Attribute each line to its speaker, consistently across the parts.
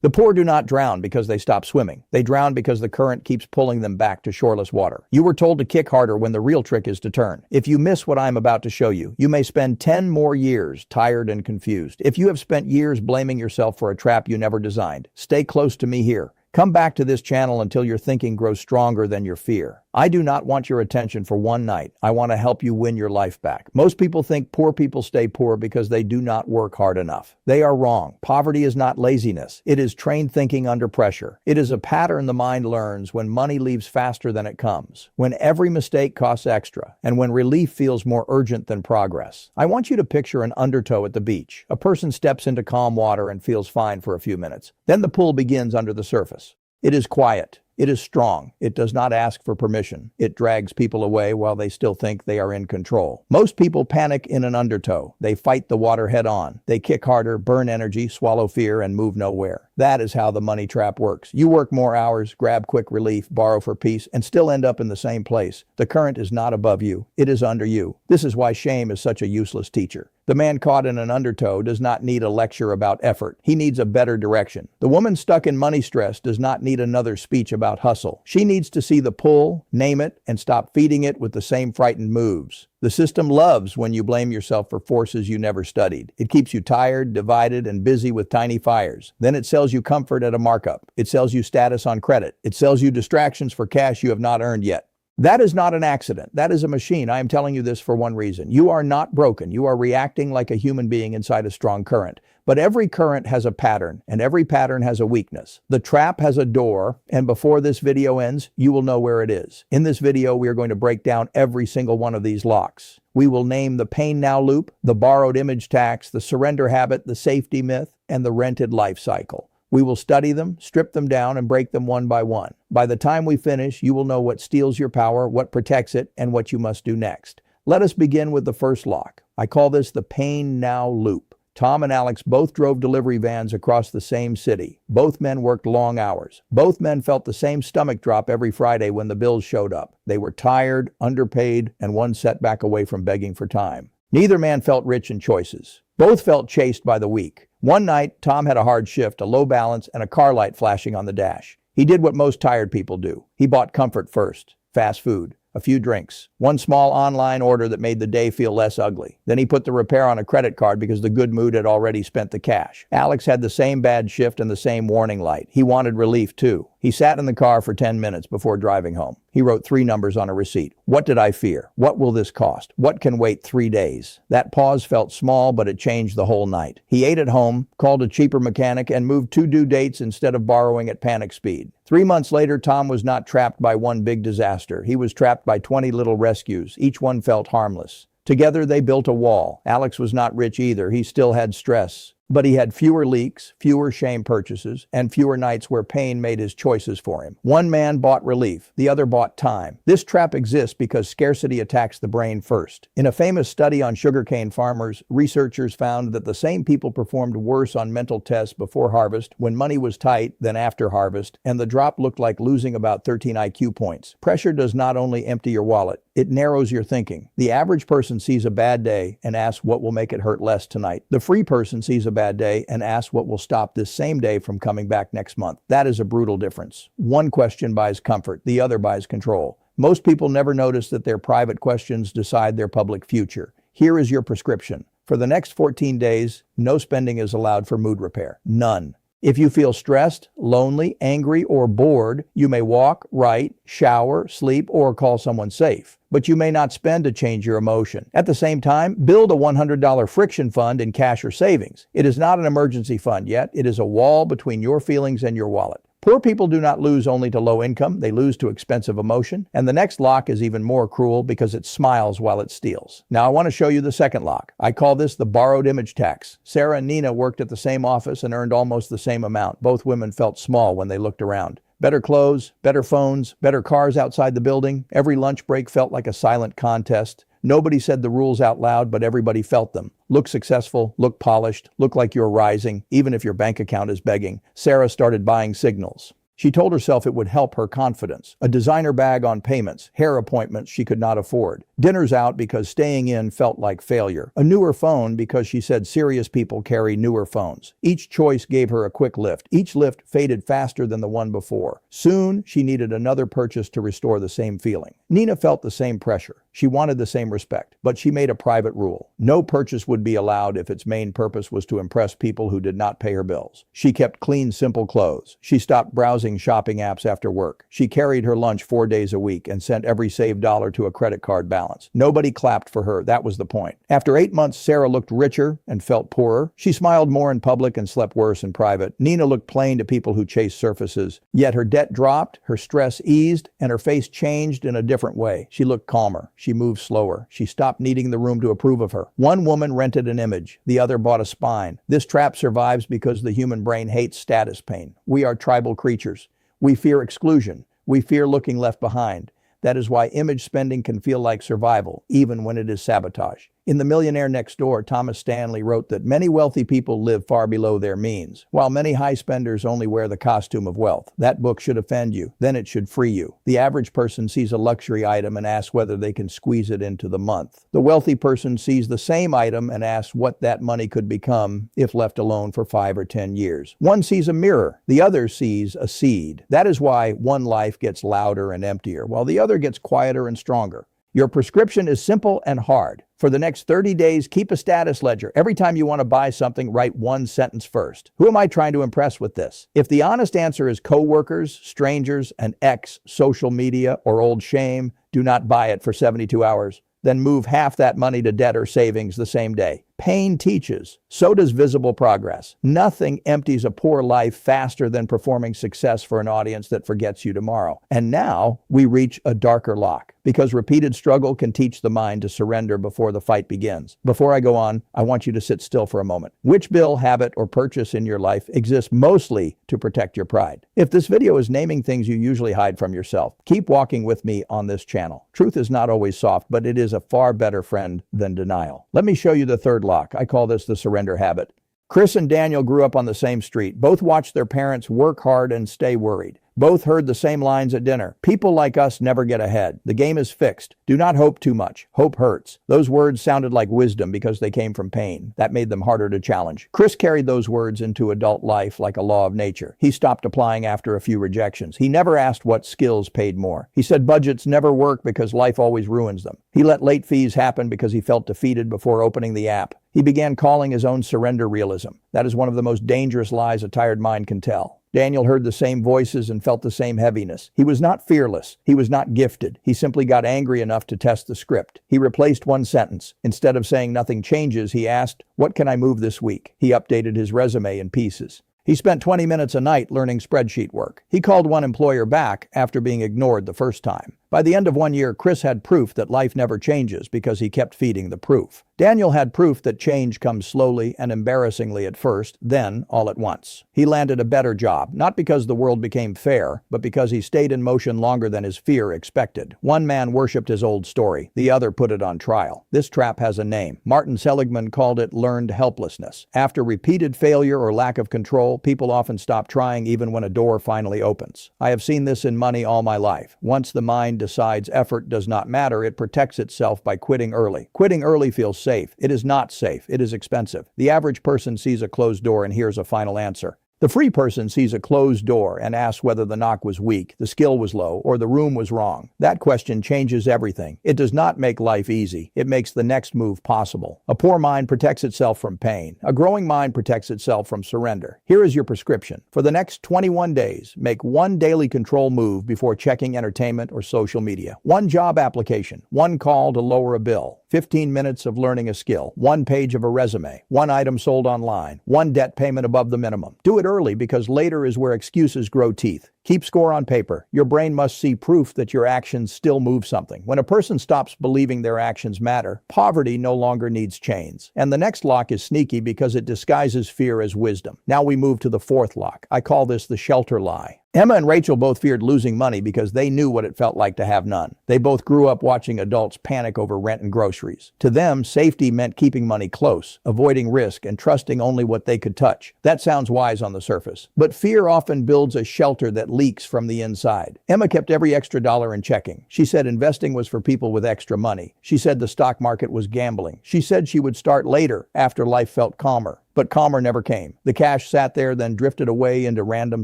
Speaker 1: The poor do not drown because they stop swimming. They drown because the current keeps pulling them back to shoreless water. You were told to kick harder when the real trick is to turn. If you miss what I'm about to show you, you may spend 10 more years tired and confused. If you have spent years blaming yourself for a trap you never designed, stay close to me here. Come back to this channel until your thinking grows stronger than your fear. I do not want your attention for one night. I want to help you win your life back. Most people think poor people stay poor because they do not work hard enough. They are wrong. Poverty is not laziness. It is trained thinking under pressure. It is a pattern the mind learns when money leaves faster than it comes, when every mistake costs extra, and when relief feels more urgent than progress. I want you to picture an undertow at the beach. A person steps into calm water and feels fine for a few minutes. Then the pull begins under the surface. It is quiet. It is strong. It does not ask for permission. It drags people away while they still think they are in control. Most people panic in an undertow. They fight the water head on. They kick harder, burn energy, swallow fear, and move nowhere. That is how the money trap works. You work more hours, grab quick relief, borrow for peace, and still end up in the same place. The current is not above you. It is under you. This is why shame is such a useless teacher. The man caught in an undertow does not need a lecture about effort. He needs a better direction. The woman stuck in money stress does not need another speech about hustle. She needs to see the pull, name it, and stop feeding it with the same frightened moves. The system loves when you blame yourself for forces you never studied. It keeps you tired, divided, and busy with tiny fires. Then it sells you comfort at a markup. It sells you status on credit. It sells you distractions for cash you have not earned yet. That is not an accident. That is a machine. I am telling you this for one reason. You are not broken. You are reacting like a human being inside a strong current. But every current has a pattern, and every pattern has a weakness. The trap has a door, and before this video ends, you will know where it is. In this video, we are going to break down every single one of these locks. We will name the pain now loop, the borrowed image tax, the surrender habit, the safety myth, and the rented life cycle. We will study them, strip them down, and break them one by one. By the time we finish, you will know what steals your power, what protects it, and what you must do next. Let us begin with the first lock. I call this the pain now loop. Tom and Alex both drove delivery vans across the same city. Both men worked long hours. Both men felt the same stomach drop every Friday when the bills showed up. They were tired, underpaid, and one setback away from begging for time. Neither man felt rich in choices. Both felt chased by the week. One night, Tom had a hard shift, a low balance, and a car light flashing on the dash. He did what most tired people do. He bought comfort first. Fast food. A few drinks, one small online order that made the day feel less ugly. Then he put the repair on a credit card because the good mood had already spent the cash. Alex had the same bad shift and the same warning light. He wanted relief too. He sat in the car for 10 minutes before driving home. He wrote 3 numbers on a receipt. What did I fear? What will this cost? What can wait 3 days? That pause felt small, but it changed the whole night. He ate at home, called a cheaper mechanic, and moved 2 due dates instead of borrowing at panic speed. 3 months later, Tom was not trapped by one big disaster. He was trapped by 20 little rescues. Each one felt harmless. Together, they built a wall. Alex was not rich either. He still had stress. But he had fewer leaks, fewer shame purchases, and fewer nights where pain made his choices for him. One man bought relief, the other bought time. This trap exists because scarcity attacks the brain first. In a famous study on sugarcane farmers, researchers found that the same people performed worse on mental tests before harvest, when money was tight, than after harvest, and the drop looked like losing about 13 IQ points. Pressure does not only empty your wallet, it narrows your thinking. The average person sees a bad day and asks what will make it hurt less tonight. The free person sees a bad day and asks what will stop this same day from coming back next month. That is a brutal difference. One question buys comfort, the other buys control. Most people never notice that their private questions decide their public future. Here is your prescription. For the next 14 days, no spending is allowed for mood repair. None. If you feel stressed, lonely, angry, or bored, you may walk, write, shower, sleep, or call someone safe. But you may not spend to change your emotion. At the same time, build a $100 friction fund in cash or savings. It is not an emergency fund yet. It is a wall between your feelings and your wallet. Poor people do not lose only to low income, they lose to expensive emotion. And the next lock is even more cruel because it smiles while it steals. Now I want to show you the second lock. I call this the borrowed image tax. Sarah and Nina worked at the same office and earned almost the same amount. Both women felt small when they looked around. Better clothes, better phones, better cars outside the building. Every lunch break felt like a silent contest. Nobody said the rules out loud, but everybody felt them. Look successful, look polished, look like you're rising, even if your bank account is begging. Sarah started buying signals. She told herself it would help her confidence. A designer bag on payments, hair appointments she could not afford, dinners out because staying in felt like failure, a newer phone because she said serious people carry newer phones. Each choice gave her a quick lift. Each lift faded faster than the one before. Soon, she needed another purchase to restore the same feeling. Nina felt the same pressure. She wanted the same respect, but she made a private rule. No purchase would be allowed if its main purpose was to impress people who did not pay her bills. She kept clean, simple clothes. She stopped browsing shopping apps after work. She carried her lunch 4 days a week and sent every saved dollar to a credit card balance. Nobody clapped for her. That was the point. After 8 months, Sarah looked richer and felt poorer. She smiled more in public and slept worse in private. Nina looked plain to people who chased surfaces. Yet her debt dropped, her stress eased, and her face changed in a different way. She looked calmer. She moved slower. She stopped needing the room to approve of her. One woman rented an image. The other bought a spine. This trap survives because the human brain hates status pain. We are tribal creatures. We fear exclusion. We fear looking left behind. That is why image spending can feel like survival, even when it is sabotage. In The Millionaire Next Door, Thomas Stanley wrote that many wealthy people live far below their means, while many high spenders only wear the costume of wealth. That book should offend you. Then it should free you. The average person sees a luxury item and asks whether they can squeeze it into the month. The wealthy person sees the same item and asks what that money could become if left alone for 5 or 10 years. One sees a mirror. The other sees a seed. That is why one life gets louder and emptier, while the other gets quieter and stronger. Your prescription is simple and hard. For the next 30 days, keep a status ledger. Every time you want to buy something, write one sentence first. Who am I trying to impress with this? If the honest answer is coworkers, strangers, an ex, social media, or old shame, do not buy it for 72 hours. Then move half that money to debt or savings the same day. Pain teaches. So does visible progress. Nothing empties a poor life faster than performing success for an audience that forgets you tomorrow. And now we reach a darker lock, because repeated struggle can teach the mind to surrender before the fight begins. Before I go on, I want you to sit still for a moment. Which bill, habit, or purchase in your life exists mostly to protect your pride? If this video is naming things you usually hide from yourself, keep walking with me on this channel. Truth is not always soft, but it is a far better friend than denial. Let me show you the third lock. I call this the surrender habit. Chris and Daniel grew up on the same street. Both watched their parents work hard and stay worried. Both heard the same lines at dinner. People like us never get ahead. The game is fixed. Do not hope too much. Hope hurts. Those words sounded like wisdom because they came from pain. That made them harder to challenge. Chris carried those words into adult life like a law of nature. He stopped applying after a few rejections. He never asked what skills paid more. He said budgets never work because life always ruins them. He let late fees happen because he felt defeated before opening the app. He began calling his own surrender realism. That is one of the most dangerous lies a tired mind can tell. Daniel heard the same voices and felt the same heaviness. He was not fearless. He was not gifted. He simply got angry enough to test the script. He replaced one sentence. Instead of saying nothing changes, he asked, "What can I move this week?" He updated his resume in pieces. He spent 20 minutes a night learning spreadsheet work. He called one employer back after being ignored the first time. By the end of 1 year, Chris had proof that life never changes because he kept feeding the proof. Daniel had proof that change comes slowly and embarrassingly at first, then all at once. He landed a better job, not because the world became fair, but because he stayed in motion longer than his fear expected. One man worshipped his old story. The other put it on trial. This trap has a name. Martin Seligman called it learned helplessness. After repeated failure or lack of control, people often stop trying even when a door finally opens. I have seen this in money all my life. Once the mind decides effort does not matter, it protects itself by quitting early. Quitting early feels safe. It is not safe. It is expensive. The average person sees a closed door and hears a final answer. The free person sees a closed door and asks whether the knock was weak, the skill was low, or the room was wrong. That question changes everything. It does not make life easy. It makes the next move possible. A poor mind protects itself from pain. A growing mind protects itself from surrender. Here is your prescription. For the next 21 days, make one daily control move before checking entertainment or social media. One job application, one call to lower a bill, 15 minutes of learning a skill, one page of a resume, one item sold online, one debt payment above the minimum. Do it early because later is where excuses grow teeth. Keep score on paper. Your brain must see proof that your actions still move something. When a person stops believing their actions matter, poverty no longer needs chains. And the next lock is sneaky because it disguises fear as wisdom. Now we move to the fourth lock. I call this the shelter lie. Emma and Rachel both feared losing money because they knew what it felt like to have none. They both grew up watching adults panic over rent and groceries. To them, safety meant keeping money close, avoiding risk, and trusting only what they could touch. That sounds wise on the surface, but fear often builds a shelter that leaks from the inside. Emma kept every extra dollar in checking. She said investing was for people with extra money. She said the stock market was gambling. She said she would start later, after life felt calmer. But calmer never came. The cash sat there, then drifted away into random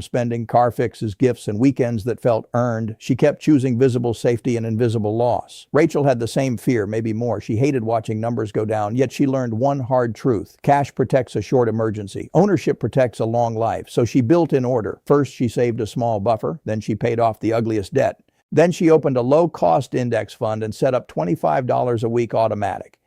Speaker 1: spending, car fixes, gifts, and weekends that felt earned. She kept choosing visible safety and invisible loss. Rachel had the same fear, maybe more. She hated watching numbers go down, yet she learned one hard truth. Cash protects a short emergency. Ownership protects a long life. So she built in order. First, she saved a small buffer. Then she paid off the ugliest debt. Then she opened a low-cost index fund and set up $25 a week automatic.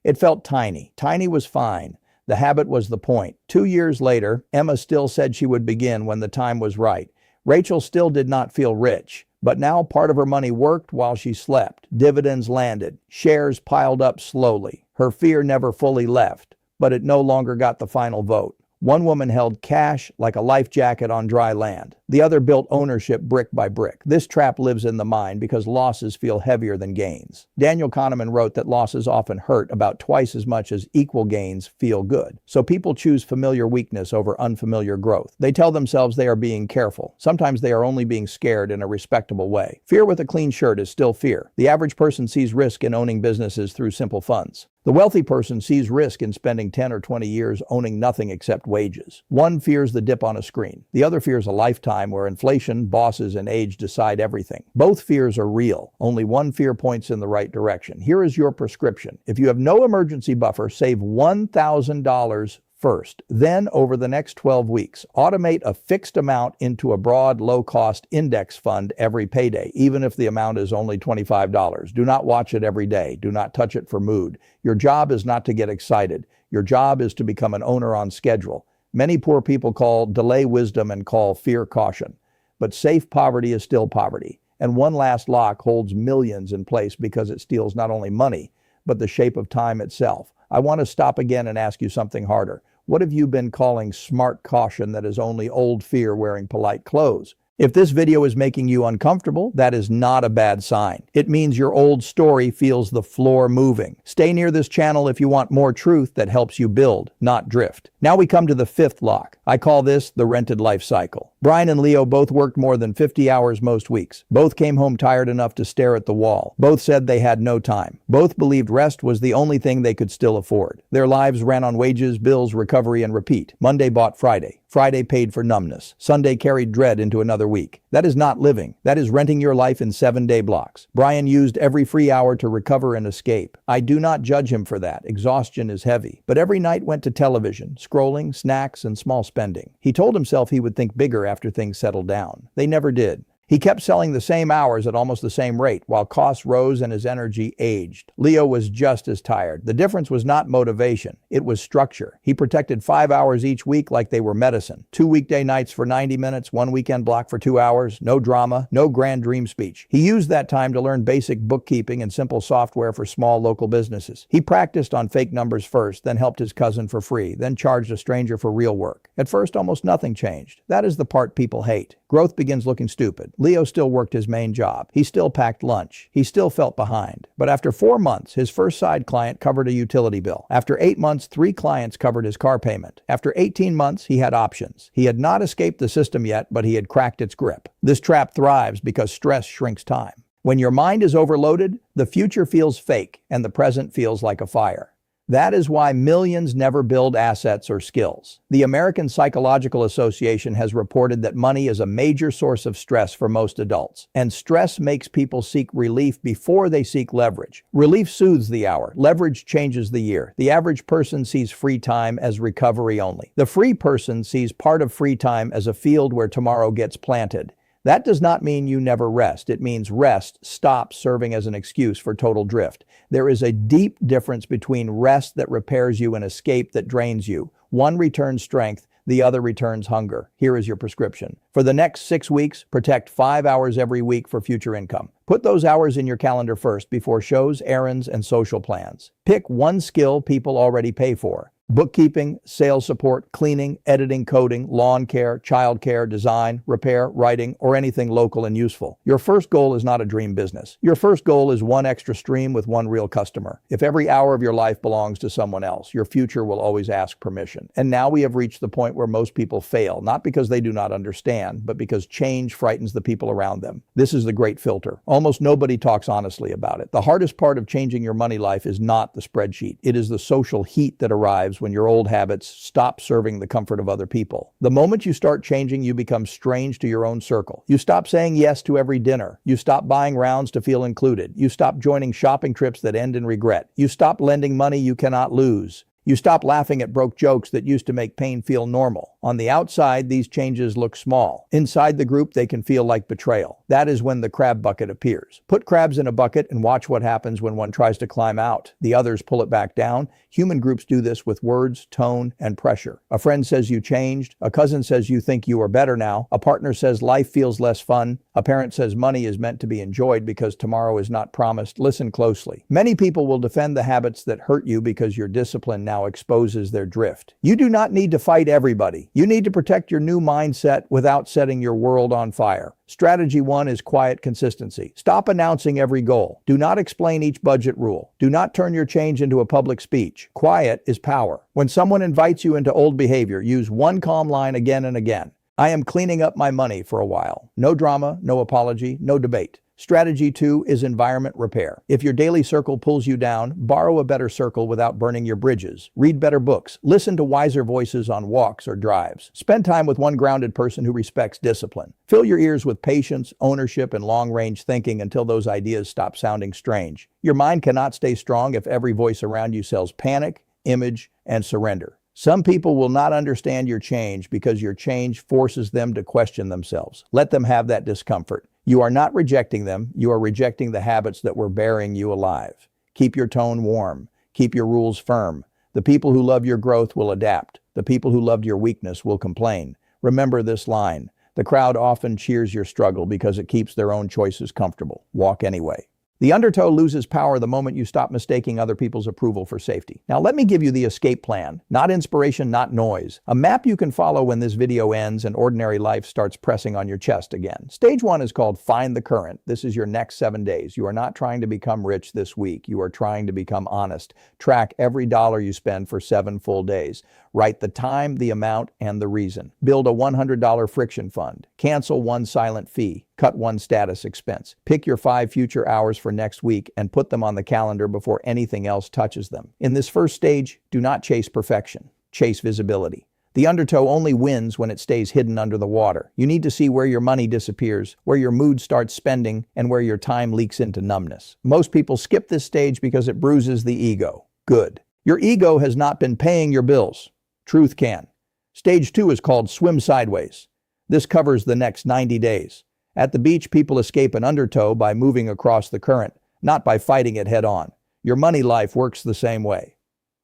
Speaker 1: It felt tiny. Tiny was fine. The habit was the point. 2 years later, Emma still said she would begin when the time was right. Rachel still did not feel rich, but now part of her money worked while she slept. Dividends landed. Shares piled up slowly. Her fear never fully left, but it no longer got the final vote. One woman held cash like a life jacket on dry land. The other built ownership brick by brick. This trap lives in the mind because losses feel heavier than gains. Daniel Kahneman wrote that losses often hurt about twice as much as equal gains feel good. So people choose familiar weakness over unfamiliar growth. They tell themselves they are being careful. Sometimes they are only being scared in a respectable way. Fear with a clean shirt is still fear. The average person sees risk in owning businesses through simple funds. The wealthy person sees risk in spending 10 or 20 years owning nothing except wages. One fears the dip on a screen. The other fears a lifetime where inflation, bosses, and age decide everything. Both fears are real. Only one fear points in the right direction. Here is your prescription. If you have no emergency buffer, save $1,000 first. Then, over the next 12 weeks, automate a fixed amount into a broad, low-cost index fund every payday, even if the amount is only $25. Do not watch it every day. Do not touch it for mood. Your job is not to get excited. Your job is to become an owner on schedule. Many poor people call delay wisdom and call fear caution. But safe poverty is still poverty. And one last lock holds millions in place because it steals not only money, but the shape of time itself. I want to stop again and ask you something harder. What have you been calling smart caution that is only old fear wearing polite clothes? If this video is making you uncomfortable, that is not a bad sign. It means your old story feels the floor moving. Stay near this channel if you want more truth that helps you build, not drift. Now we come to the fifth lock. I call this the rented life cycle. Brian and Leo both worked more than 50 hours most weeks. Both came home tired enough to stare at the wall. Both said they had no time. Both believed rest was the only thing they could still afford. Their lives ran on wages, bills, recovery, and repeat. Monday bought Friday. Friday paid for numbness. Sunday carried dread into another week. That is not living. That is renting your life in 7-day blocks. Brian used every free hour to recover and escape. I do not judge him for that. Exhaustion is heavy. But every night went to television, scrolling, snacks, and small spending. He told himself he would think bigger after things settled down. They never did. He kept selling the same hours at almost the same rate, while costs rose and his energy aged. Leo was just as tired. The difference was not motivation. It was structure. He protected 5 hours each week like they were medicine. 2 weekday nights for 90 minutes, 1 weekend block for 2 hours, no drama, no grand dream speech. He used that time to learn basic bookkeeping and simple software for small local businesses. He practiced on fake numbers first, then helped his cousin for free, then charged a stranger for real work. At first, almost nothing changed. That is the part people hate. Growth begins looking stupid. Leo still worked his main job. He still packed lunch. He still felt behind. But after 4 months, his first side client covered a utility bill. After 8 months, 3 clients covered his car payment. After 18 months, he had options. He had not escaped the system yet, but he had cracked its grip. This trap thrives because stress shrinks time. When your mind is overloaded, the future feels fake and the present feels like a fire. That is why millions never build assets or skills. The American Psychological Association has reported that money is a major source of stress for most adults, and stress makes people seek relief before they seek leverage. Relief soothes the hour. Leverage changes the year. The average person sees free time as recovery only. The free person sees part of free time as a field where tomorrow gets planted. That does not mean you never rest. It means rest stops serving as an excuse for total drift. There is a deep difference between rest that repairs you and escape that drains you. One returns strength, the other returns hunger. Here is your prescription. For the next 6 weeks, protect 5 hours every week for future income. Put those hours in your calendar first before shows, errands, and social plans. Pick one skill people already pay for. Bookkeeping, sales support, cleaning, editing, coding, lawn care, child care, design, repair, writing, or anything local and useful. Your first goal is not a dream business. Your first goal is one extra stream with one real customer. If every hour of your life belongs to someone else, your future will always ask permission. And now we have reached the point where most people fail, not because they do not understand, but because change frightens the people around them. This is the great filter. Almost nobody talks honestly about it. The hardest part of changing your money life is not the spreadsheet. It is the social heat that arrives when your old habits stop serving the comfort of other people. The moment you start changing, you become strange to your own circle. You stop saying yes to every dinner. You stop buying rounds to feel included. You stop joining shopping trips that end in regret. You stop lending money you cannot lose. You stop laughing at broke jokes that used to make pain feel normal. On the outside, these changes look small. Inside the group, they can feel like betrayal. That is when the crab bucket appears. Put crabs in a bucket and watch what happens when one tries to climb out. The others pull it back down. Human groups do this with words, tone, and pressure. A friend says you changed. A cousin says you think you are better now. A partner says life feels less fun. A parent says money is meant to be enjoyed because tomorrow is not promised. Listen closely. Many people will defend the habits that hurt you because your discipline now exposes their drift. You do not need to fight everybody. You need to protect your new mindset without setting your world on fire. Strategy 1 is quiet consistency. Stop announcing every goal. Do not explain each budget rule. Do not turn your change into a public speech. Quiet is power. When someone invites you into old behavior, use one calm line again and again. I am cleaning up my money for a while. No drama, no apology, no debate. Strategy 2 is environment repair. If your daily circle pulls you down, borrow a better circle without burning your bridges. Read better books. Listen to wiser voices on walks or drives. Spend time with one grounded person who respects discipline. Fill your ears with patience, ownership, and long-range thinking until those ideas stop sounding strange. Your mind cannot stay strong if every voice around you sells panic, image, and surrender. Some people will not understand your change because your change forces them to question themselves. Let them have that discomfort. You are not rejecting them. You are rejecting the habits that were burying you alive. Keep your tone warm. Keep your rules firm. The people who love your growth will adapt. The people who loved your weakness will complain. Remember this line. The crowd often cheers your struggle because it keeps their own choices comfortable. Walk anyway. The undertow loses power the moment you stop mistaking other people's approval for safety. Now let me give you the escape plan. Not inspiration, not noise. A map you can follow when this video ends and ordinary life starts pressing on your chest again. Stage 1 is called Find the Current. This is your next 7 days. You are not trying to become rich this week. You are trying to become honest. Track every dollar you spend for 7 full days. Write the time, the amount, and the reason. Build a $100 friction fund. Cancel one silent fee. Cut one status expense. Pick your 5 future hours for next week and put them on the calendar before anything else touches them. In this first stage, do not chase perfection. Chase visibility. The undertow only wins when it stays hidden under the water. You need to see where your money disappears, where your mood starts spending, and where your time leaks into numbness. Most people skip this stage because it bruises the ego. Good. Your ego has not been paying your bills. Truth can. Stage 2 is called Swim Sideways. This covers the next 90 days. At the beach, people escape an undertow by moving across the current, not by fighting it head on. Your money life works the same way.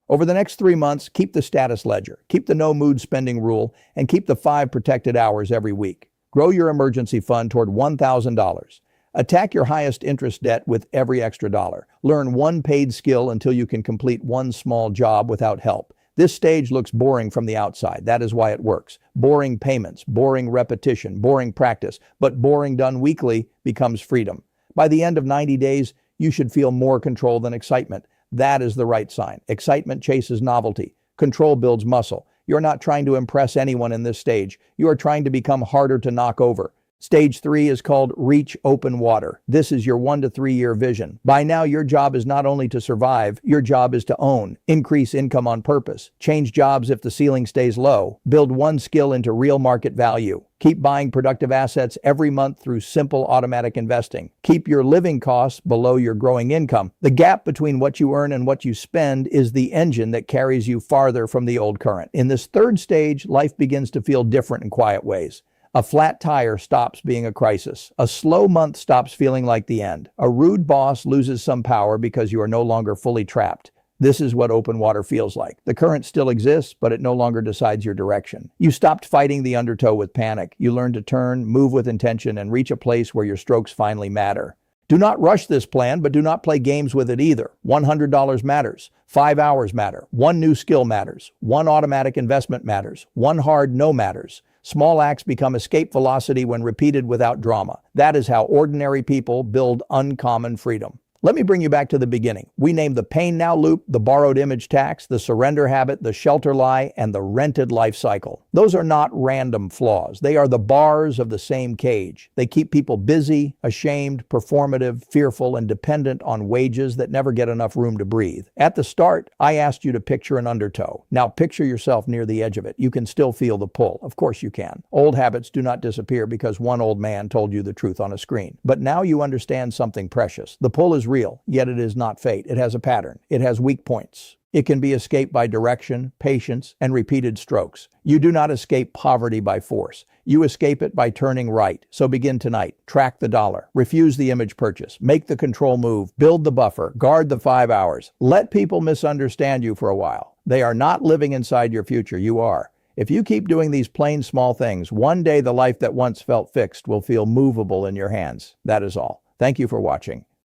Speaker 1: Over the next 3 months, keep the status ledger, keep the no mood spending rule, and keep the 5 protected hours every week. Grow your emergency fund toward $1,000. Attack your highest interest debt with every extra dollar. Learn one paid skill until you can complete one small job without help. This stage looks boring from the outside. That is why it works. Boring payments, boring repetition, boring practice, but boring done weekly becomes freedom. By the end of 90 days, you should feel more control than excitement. That is the right sign. Excitement chases novelty. Control builds muscle. You're not trying to impress anyone in this stage. You are trying to become harder to knock over. Stage 3 is called Reach Open Water. This is your 1 to 3 year vision. By now, your job is not only to survive, your job is to own, increase income on purpose, change jobs if the ceiling stays low, build one skill into real market value. Keep buying productive assets every month through simple automatic investing. Keep your living costs below your growing income. The gap between what you earn and what you spend is the engine that carries you farther from the old current. In this third stage, life begins to feel different in quiet ways. A flat tire stops being a crisis. A slow month stops feeling like the end. A rude boss loses some power because you are no longer fully trapped. This is what open water feels like. The current still exists, but it no longer decides your direction. You stopped fighting the undertow with panic. You learned to turn, move with intention, and reach a place where your strokes finally matter. Do not rush this plan, but do not play games with it either. $100 matters. 5 hours matter. One new skill matters. One automatic investment matters. One hard no matters. Small acts become escape velocity when repeated without drama. That is how ordinary people build uncommon freedom. Let me bring you back to the beginning. We named the pain now loop, the borrowed image tax, the surrender habit, the shelter lie, and the rented life cycle. Those are not random flaws. They are the bars of the same cage. They keep people busy, ashamed, performative, fearful, and dependent on wages that never get enough room to breathe. At the start, I asked you to picture an undertow. Now picture yourself near the edge of it. You can still feel the pull. Of course you can. Old habits do not disappear because one old man told you the truth on a screen. But now you understand something precious. The pull is real, yet it is not fate. It has a pattern. It has weak points. It can be escaped by direction, patience, and repeated strokes. You do not escape poverty by force. You escape it by turning right. So begin tonight. Track the dollar. Refuse the image purchase. Make the control move. Build the buffer. Guard the 5 hours. Let people misunderstand you for a while. They are not living inside your future. You are. If you keep doing these plain small things, one day the life that once felt fixed will feel movable in your hands. That is all. Thank you for watching.